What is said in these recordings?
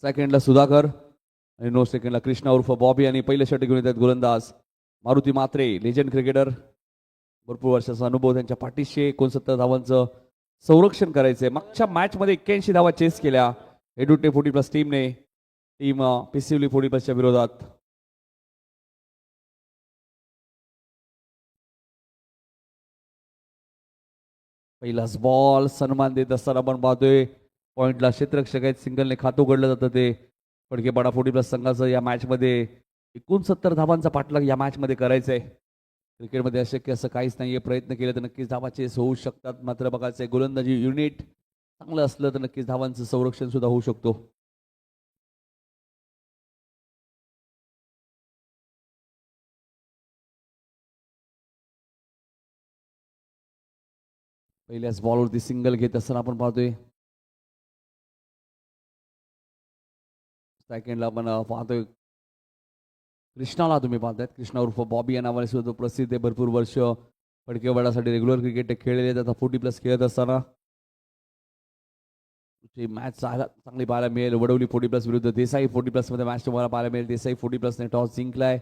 सेकंडला सुधाकर आणि नो सेकंडला कृष्णा उर्फ बॉबी आणि पहिल्या षटक घेऊन येतात गोलंदाज मारुती म्हात्रे, लेजंड क्रिकेटर, भरपूर वर्षाचा अनुभव त्यांच्या पाठीशी. 69 धावांचं संरक्षण करायचंय. मागच्या मॅच मध्ये 81 धावा चेस केल्या एडुटे 40+ टीमने, टीम पिसिवली 40+च्या विरोधात. पहिलाच बॉल सन्मान देत असताना आपण पाहतोय पॉइंटला क्षेत्ररक्षक आहेत, सिंगलने खातं उघडलं जातं. ते फडकेपाडा 40+ संघाचं या मॅच मध्ये 69 धावांचा पाठलाग या मॅच मध्ये करायचा आहे. क्रिकेटमध्ये अशक्य असं काहीच नाहीये. प्रयत्न केले तर नक्कीच धावा चेस होऊ शकतात. मात्र बघायचंय गोलंदाजी युनिट चांगलं असलं तर नक्कीच धावांचं संरक्षण सुद्धा होऊ शकतो. पहिल्याच बॉलवरती सिंगल घेत असताना आपण पाहतोय. सेकंडला आपण पाहतोय कृष्णाला, तुम्ही पाहतायत कृष्णा उर्फ बॉबी या नावाने सुद्धा तो प्रसिद्ध आहे. भरपूर वर्ष फडकेवाडासाठी रेग्युलर क्रिकेट खेळलेले आहेत. आता 40+ खेळत असताना मॅच चांगली पाहायला मिळेल. वडवली 40+ विरुद्ध देसाई 40+ मध्ये मॅच तुम्हाला पाहायला मिळेल. देसाई 40+ने टॉस जिंकलाय.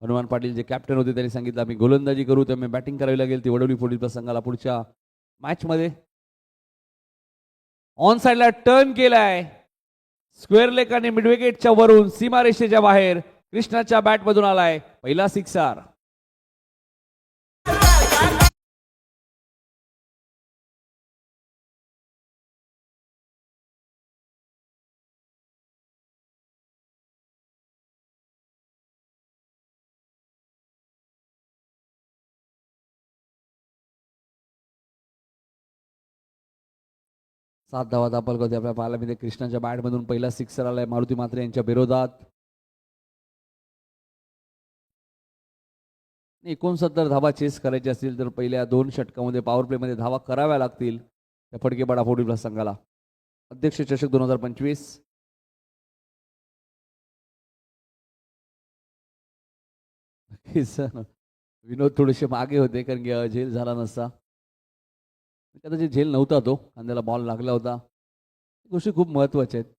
हनुमान पाटील जे कॅप्टन होते त्यांनी सांगितलं आम्ही गोलंदाजी करू, त्यामुळे बॅटिंग करावी लागेल. ती वडवली 40+ संघाला पुढच्या मॅच मध्ये. ऑन साइडला टर्न केलाय, स्क्वेअर लेग आणि मिडविकेटच्या वरून सीमारेषेच्या बाहेर कृष्णाच्या बॅट मधून आलाय पहिला सिक्सर. सात धावा दाखल करते आपल्या पाहायला मिळते. कृष्णाच्या बॅट मधून पहिला सिक्सर आलाय मारुती म्हात्रे यांच्या विरोधात. 69 धावा चेस करायचे असतील तर पहिल्या 2 षटकामध्ये पॉवर प्ले मध्ये धावा कराव्या लागतील त्या फडकेपाडा 40+ संघाला. अध्यक्ष चषक 2025. विनोद थोडेसे मागे होते कारण की झेल झाला नसता. कदाचित झेल नव्हता, तो खांद्याला बॉल लागला होता. गोष्टी खूप महत्वाच्या आहेत.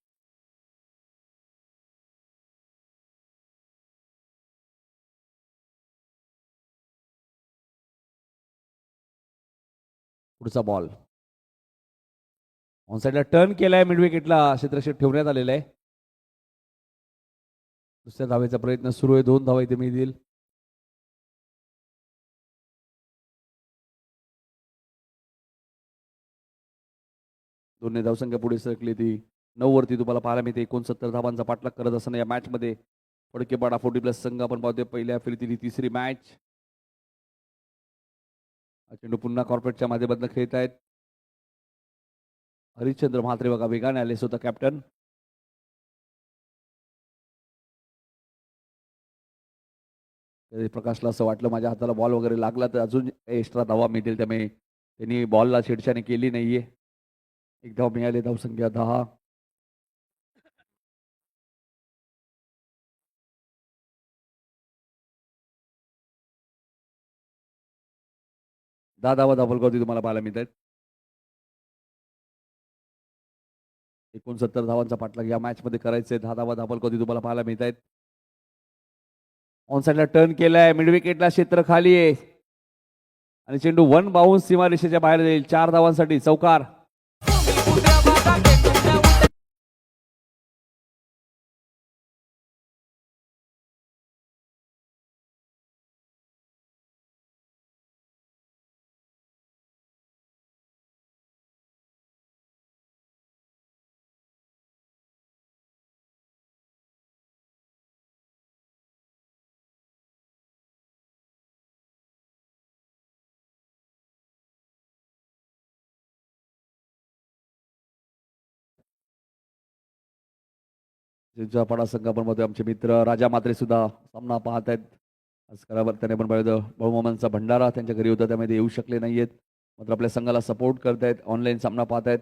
पुढचा बॉल ऑन साइडला टर्न केलाय, मिड विकेटला क्षेत्ररक्षक ठेवण्यात आलेला आहे. दुसऱ्या धावेचा प्रयत्न सुरू आहे. 2 धावा इथे मिळतील. दोन्ही धावसंख्या पुढे सरकली ती 9 वरती तुम्हाला पाहायला मिळते. 69 धावांचा पाठलाग करत असताना या मॅच मध्ये फडकेपाडा 40+ संघ आपण पाहतोय पहिल्या फेरीतील तिसरी मॅच. चेंडू पुन्हा कॉर्पोरेटच्या माध्यमातून खेळत आहेत. हरिश्चंद्र म्हात्रे बघा वेगाने आले स्वतः कॅप्टन. प्रकाशला असं वाटलं माझ्या हाताला बॉल वगैरे लागला तर अजून एक्स्ट्रा धावा मिळतील, त्यामुळे त्यांनी बॉलला छेडछाणी केली नाहीये. एक धाव मिळाली. धावसंख्या 10. धावा धावलगावती तुम्हाला पाहायला मिळत आहेत. 69 धावांचा पाठलाग या मॅच मध्ये करायचंय. 10 धावा धावलगावती तुम्हाला पाहायला मिळत आहेत. ऑन साइडला टर्न केलाय, मिड विकेटला क्षेत्र खाली आहे आणि चेंडू 1 बाउन्स सीमारेषेच्या बाहेर जाईल. 4 धावांसाठी चौकार. ज्यांच्या पडा संघ आपण मध्ये आमचे मित्र राजा मात्रे सुद्धा सामना पाहत आहेत. आज खराबर त्याने पण पाहिलं बहुमामांचा भंडारा त्यांच्या घरी होता, त्यामध्ये येऊ शकले नाहीयेत. मात्र आपल्या संघाला सपोर्ट करतायत, ऑनलाईन सामना पाहतायत.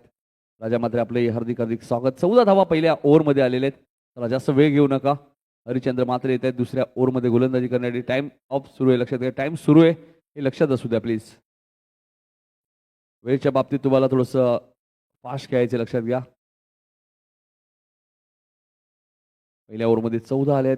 राजा मात्रे आपले हार्दिक हार्दिक स्वागत. 14 धावा पहिल्या ओव्हरमध्ये आलेले आहेत. तर जास्त वेळ घेऊ नका. हरिश्चंद्र मात्रे येत आहेत दुसऱ्या ओव्हरमध्ये गोलंदाजी करण्यासाठी. टाइम ऑफ सुरू आहे, लक्षात घ्या. टाइम सुरू आहे हे लक्षात असू द्या प्लीज. वेळच्या बाबतीत तुम्हाला थोडंसं फास्ट खेळायचं लक्षात घ्या. पहिल्या ओव्हरमध्ये 14 आलेत.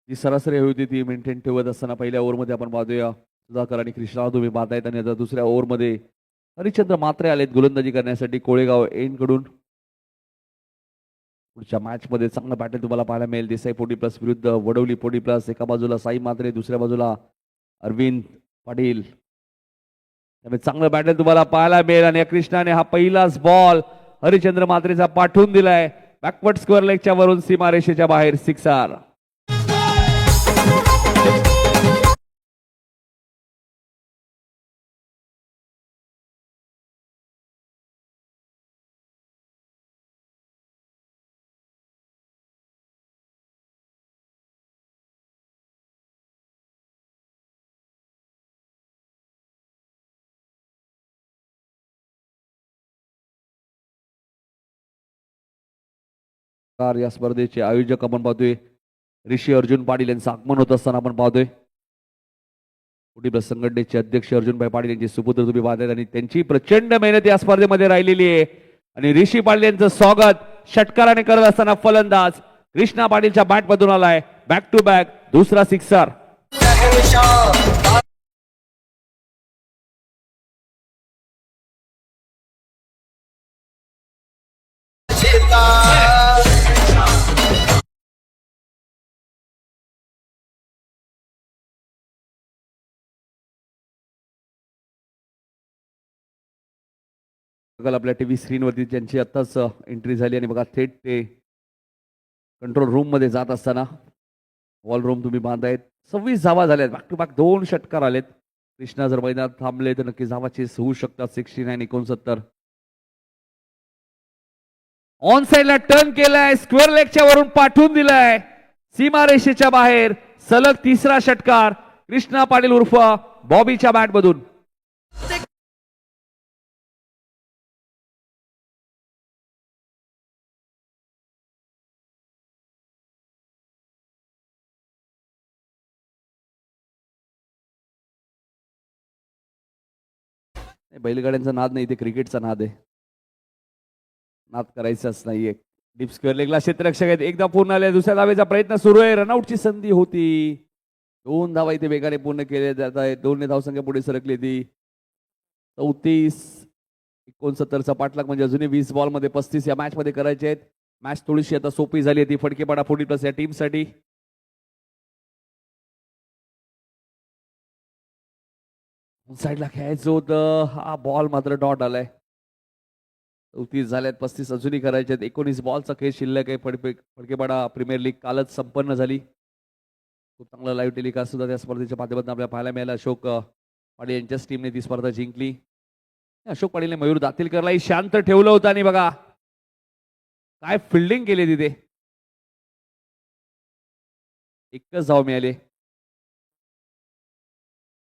जी सरासरी हवी होती ती मेंटेन ठेवत असताना पहिल्या ओव्हरमध्ये आपण पाहतोय सुधाकर आणि कृष्णा तुम्ही पाहतायत आणि आता दुसऱ्या ओव्हरमध्ये हरिश्चंद्र मात्रे आलेत गोलंदाजी करण्यासाठी कोळेगाव कडून. पुढच्या मॅच मध्ये चांगलं बॅटल तुम्हाला पाहायला मिळेल. देसाई 40+ विरुद्ध वडवली 40+. एका बाजूला साई मात्रे, दुसऱ्या बाजूला अरविंद पाटील. त्यामुळे चांगलं बॅटल तुम्हाला पाहायला मिळेल आणि कृष्णाने हा पहिलाच बॉल हरिश्चंद्र मात्रेचा पाठवून दिलाय. बॅकवर्ड स्क्वेअर लेगच्या वरून सीमारेषेच्या बाहेर सिक्सर. या स्पर्धेचे आयोजक आपण पाहतोय ऋषी अर्जुन पाटील यांचं आगमन होत असताना आपण पाहतोय. 40+ संघटनेचे अध्यक्ष अर्जुनभाई पाटील यांचे सुपुत्र तुम्ही पाहतायत आणि त्यांची प्रचंड मेहनत या स्पर्धेमध्ये राहिलेली आहे. आणि ऋषी पाटील यांचं स्वागत षटकाराने करत असताना फलंदाज कृष्णा पाटीलच्या बॅट मधून आलाय. बॅक टू बॅक दुसरा सिक्सर. आपल्या टीव्ही स्क्रीनवरती त्यांची आत्ताच एंट्री झाली आणि बघा थेट ते कंट्रोल रूम मध्ये जात असताना वॉल रूम तुम्ही बांधायत. 26 धावा झाल्यात. बॅक टू बॅक 2 षटकार आलेत. कृष्णा जर मैदानात थांबले तर नक्की धावाचे होऊ शकतात. 69-69. ऑन साइडला टर्न केलाय. स्क्वेअर लेगच्या वरून पाठवून दिलाय सीमारेषेच्या बाहेर. सलग तिसरा षटकार कृष्णा पाटील उर्फ बॉबीच्या बॅट मधून. बैलगाड्यांचा नाद नाही, ते क्रिकेटचा नाद आहे. नाद करायचाच नाहीये. डीप स्क्वेअर लेगला क्षेत्ररक्षक आहेत. एकदा पूर्ण आले. दुसऱ्या धावेचा प्रयत्न सुरू आहे. रनआउटची संधी होती. 2 धावा इथे वेगाने पूर्ण केले जात आहेत. 2 धावसंख्या पुढे सरकली ती 34-69चा पाठलाग म्हणजे अजूनही 20 बॉल मध्ये 35 या मॅच मध्ये करायचे आहेत. मॅच थोडीशी आता सोपी झाली आहे ती फडकेपाडा 40+ या टीमसाठी. साईडला खेळायचं होतं. हा बॉल मात्र डॉट आलाय. 34 झाल्यात. 35 अजूनही करायचे आहेत. 19 बॉलचा खेळ शिल्लक आहे. फडकेपाडा प्रीमियर लीग कालच संपन्न झाली. खूप चांगला लाईव्ह टेलिकास्ट सुद्धा त्या स्पर्धेच्या माध्यमातून आपल्याला पाहायला मिळाला. अशोक पाटील यांच्याच टीमने ती स्पर्धा जिंकली. अशोक पाटीलने मयूर दातीलकरलाही शांत ठेवलं होतं आणि बघा काय फिल्डिंग केली तिथे. एकच धाव मिळाले.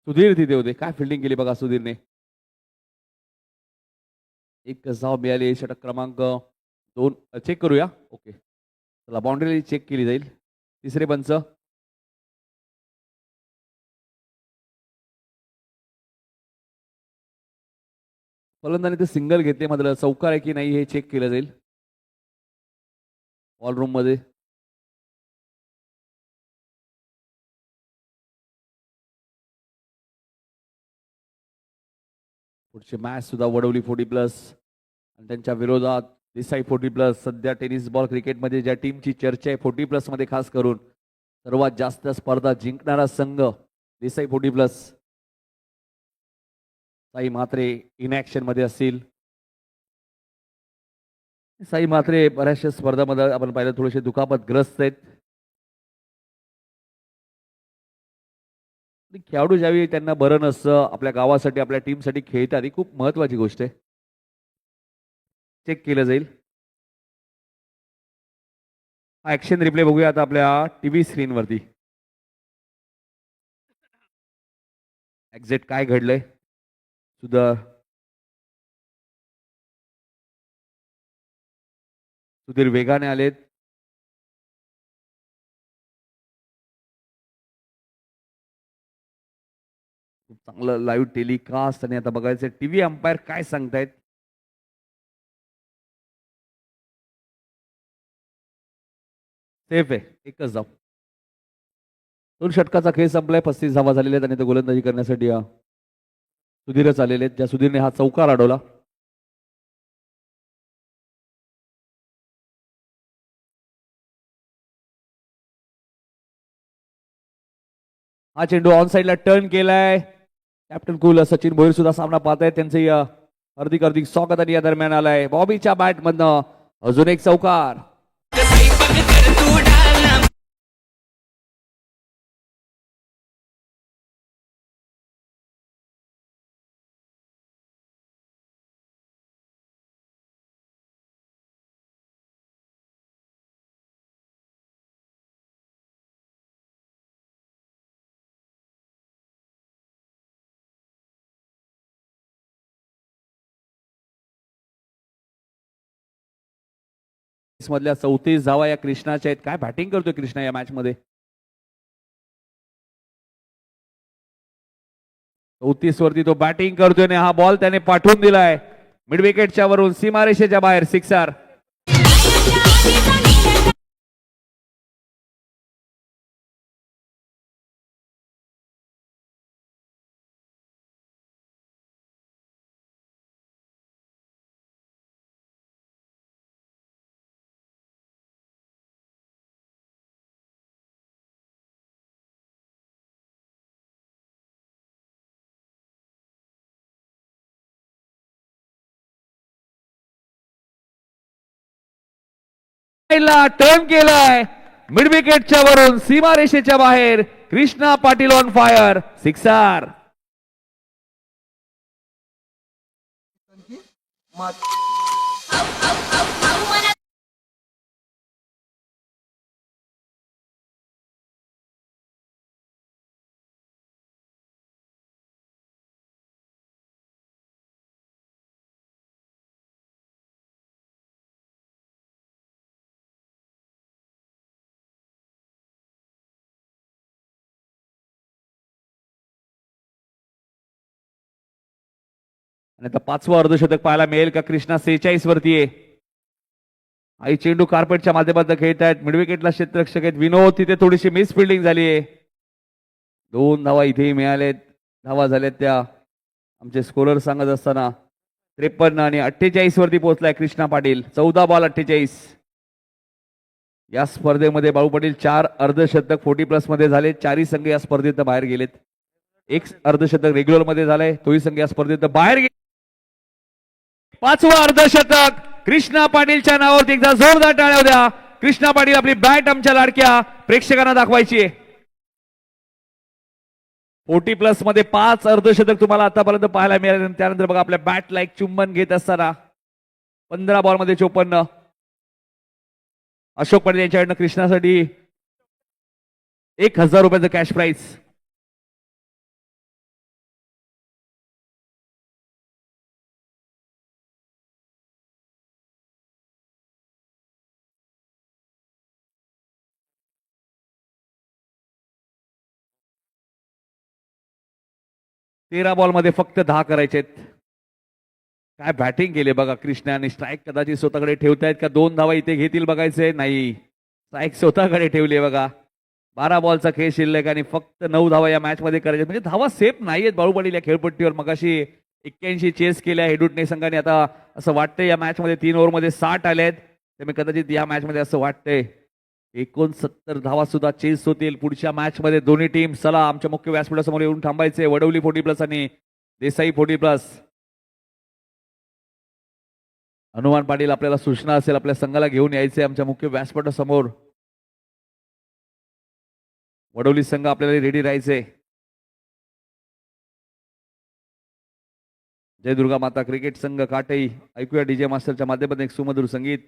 सुधीर तिथे होते. काय फिल्डिंग केली बघा सुधीरने. एकच धाव मिळाली. षटक क्रमांक 2 चेक करूया. ओके चला बाउंड्री चेक केली जाईल. तिसरे पंच फलंदाने ते सिंगल घेतले मात्र चौकार आहे की नाही हे चेक केलं जाईल वॉल रूम मध्ये. पुढची मॅच सुद्धा वडवली 40+ आणि त्यांच्या विरोधात देसाई 40+. सध्या टेनिस बॉल क्रिकेटमध्ये ज्या टीमची चर्चा आहे 40+ मध्ये खास करून सर्वात जास्त स्पर्धा जिंकणारा संघ देसाई 40+. साई मात्रे इनॅक्शन मध्ये असतील. साई मात्रे बऱ्याचशा स्पर्धामध्ये आपण पाहिलं थोडेसे दुखापतग्रस्त आहेत. खेळाडू ज्यावेळी त्यांना बरं नसतं आपल्या गावासाठी आपल्या टीमसाठी खेळतात ही खूप महत्वाची गोष्ट आहे. चेक केलं जाईल. हा ऍक्शन रिप्ले बघूया आता आपल्या टीव्ही स्क्रीनवरती. एक्झॅक्ट काय घडलंय सुधीर वेगाने आलेत. खूप चांगलं लाईव्ह टेलिकास्ट आणि आता बघायचं टीव्ही अंपायर काय सांगतायत. सेफ आहे, एकच धाव. 2 षटकाचा खेळ संपलाय. 35 धावा झालेल्या आहेत आणि ते गोलंदाजी करण्यासाठी सुधीरच आलेले आहेत. ज्या सुधीरने हा चौकार अडवला. हा चेंडू ऑन साईडला टर्न केलाय. कॅप्टन कूल सचिन भोईर सुद्धा सामना पाहत आहेत. त्यांचे हार्दिक हार्दिक स्वागत आणि या दरम्यान आलाय बॉबीच्या बॅट मधनं अजून एक चौकार. मधल्या 34 धावा या कृष्णाच्या आहेत. काय बॅटिंग करतोय कृष्णा या मॅच मध्ये. 34 वरती तो बॅटिंग करतोय आणि हा बॉल त्याने पाठवून दिलाय मिड विकेटच्या वरून सीमारेषेच्या बाहेर. सिक्सर. टर्न केलाय मिड विकेटच्या वरून सीमारेषेच्या बाहेर. Krishna Patil on fire. Sixer. आणि आता 5वं अर्धशतक पाहायला मिळेल का. कृष्णा 46 वरती आहे. आई चेंडू कार्पेटच्या माध्यमातून खेळत आहेत. मिडविकेटला क्षेत्ररक्षक आहेत विनोद. तिथे थोडीशी मिस फिल्डिंग झाली आहे. 2 धावा इथेही मिळालेत. धावा झाल्यात त्या आमचे स्कोरर सांगत असताना 53 आणि 48 वरती पोहोचलाय कृष्णा पाटील. 14 बॉल 48. या स्पर्धेमध्ये बाळू पाटील 4 अर्धशतक 40+ मध्ये झाले. 4ही संघ या स्पर्धेत बाहेर गेलेत. एक अर्धशतक रेग्युलर मध्ये झालंय. तोही संघ या स्पर्धेत बाहेर गेले. 5वं अर्धशतक कृष्णा पाटीलच्या नावावरती एकदा जोरदार टाळ्या द्या. कृष्णा पाटील आपली बॅट आमच्या लाडक्या प्रेक्षकांना दाखवायची आहे. 40+ मध्ये 5 अर्धशतक तुम्हाला आतापर्यंत पाहायला मिळाले. त्यानंतर बघा आपल्या बॅटला एक चुंबन घेत असताना 15 बॉल मध्ये 54. अशोक पाटील यांच्याकडनं कृष्णासाठी 1000 रुपयाचं कॅश प्राइज. तेरा बॉल मध्ये फक्त 10 करायचे. काय बॅटिंग केली बघा कृष्णाने. स्ट्राईक कदाचित स्वतःकडे ठेवतायत का 2 धावा इथे घेतील बघायचंय. नाही, स्ट्राईक स्वतःकडे ठेवली बघा. 12 बॉलचा खेळ शिल्लक आणि फक्त 9 धावा या मॅच मध्ये करायच्या. म्हणजे धावा सेफ नाहीयेत बाळू पाटील या खेळपट्टीवर. मगाशी 81 चेस केल्या हेडुटने संघाने. आता असं वाटतंय या मॅच मध्ये 3 ओव्हरमध्ये 60 आलेत. त्यामुळे कदाचित या मॅच मध्ये असं वाटतंय 69 धावा सुद्धा चेस होतील पुढच्या मॅच मध्ये. दोन्ही टीम चला आमच्या मुख्य व्यासपीठासमोर येऊन थांबायचे. वडवली 40+ आणि देसाई 40+. हनुमान पाटील आपल्याला सूचना असेल आपल्या संघाला घेऊन यायचे आमच्या मुख्य व्यासपीठासमोर. वडवली संघ आपल्याला रेडी राहायचे. जय दुर्गा माता क्रिकेट संघ काटई. ऐकूया डीजे मास्टरच्या माध्यमातून एक सुमधुर संगीत.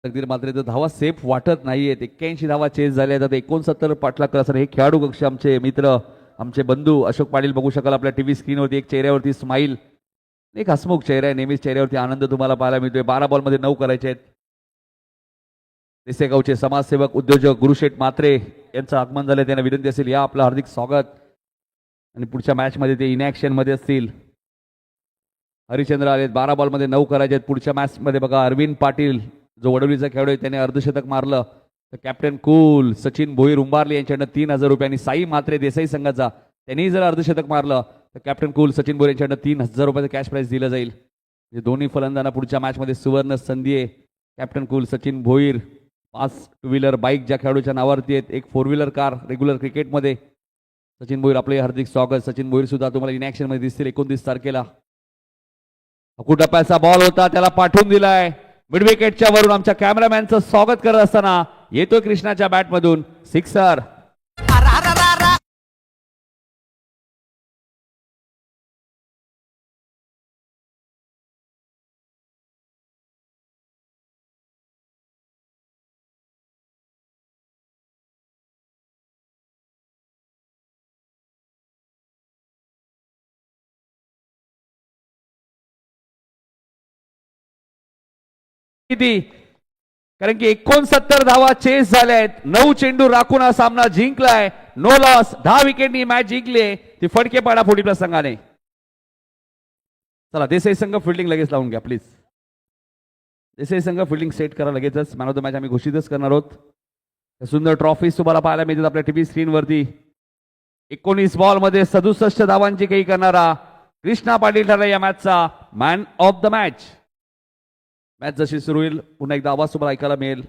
तकदीर मात्र इथं धावा सेफ वाटत नाहीयेत. 81 धावा चेस झाल्या आहेत. आता 69 पाठलाग करत असताना हे खेळाडू कक्ष आमचे मित्र आमचे बंधू अशोक पाटील बघू शकाल आपल्या टीव्ही स्क्रीनवरती. एक चेहऱ्यावरती स्माईल, एक हसमुख चेहरा आहे. नेहमीच चेहऱ्यावरती आनंद तुम्हाला पाहायला मिळतोय. 12 बॉलमध्ये 9 करायचे आहेत. देसेगावचे समाजसेवक उद्योजक गुरुशेठ मात्रे यांचं आगमन झालं. त्यांना विनंती असेल या आपलं हार्दिक स्वागत. आणि पुढच्या मॅचमध्ये ते इनॅक्शन मध्ये असतील. हरिचंद्र आलेत. 12 बॉलमध्ये 9 करायचे आहेत. पुढच्या मॅचमध्ये बघा अरविंद पाटील जो वडवलीचा खेळाडू आहे त्याने अर्धशतक मारलं. तर कॅप्टन कूल सचिन भोईर उंबारले यांच्याकडनं 3,000 रुपयांनी. साई मात्रे देसाई संघाचा त्यांनी जर अर्धशतक मारलं तर कॅप्टन कूल सचिन भोईर यांच्याकडनं 3,000 रुपयाचं कॅश प्राईज दिलं जाईल. म्हणजे दोन्ही फलंदाजांना पुढच्या मॅचमध्ये सुवर्ण संधी आहे. Captain cool Sachin Bhoir 5 two wheeler bike ज्या खेळाडूच्या नावावरती आहेत, एक 4 व्हीलर कार रेग्युलर क्रिकेटमध्ये. सचिन भोईर आपले हार्दिक स्वागत. सचिन भोईर सुद्धा तुम्हाला इनॅक्शन मध्ये दिसतील 29 तारखेला. टप्प्याचा बॉल होता त्याला पाठवून दिलाय. मिड विकेटच्या वरून आमच्या कॅमेरामॅनचं स्वागत करत असताना येतोय कृष्णाच्या बॅटमधून सिक्सर. किती कारण की 69 धावा चेस झाल्या आहेत. 9 चेंडू राखून हा सामना जिंकलाय. No loss. 10 विकेटनी मॅच जिंकली. ती फडकेपाडा फोर्टी प्लस संघाने. चला देसाई संघ फिल्डिंग लगेच लावून घ्या प्लीज. देसाई संघ फिल्डिंग सेट करा लगेचच. मॅन ऑफ द मॅच आम्ही घोषितच करणार आहोत. सुंदर ट्रॉफीज तुम्हाला पाहायला मिळतात आपल्या टीव्ही स्क्रीनवरती. 19 बॉलमध्ये 67 धावांची काही करणारा कृष्णा पाटील ठरला या मॅचचा man of the match. Match जशी सुरू होईल पुन्हा एकदा आवाज तुम्हाला ऐकायला मिळेल.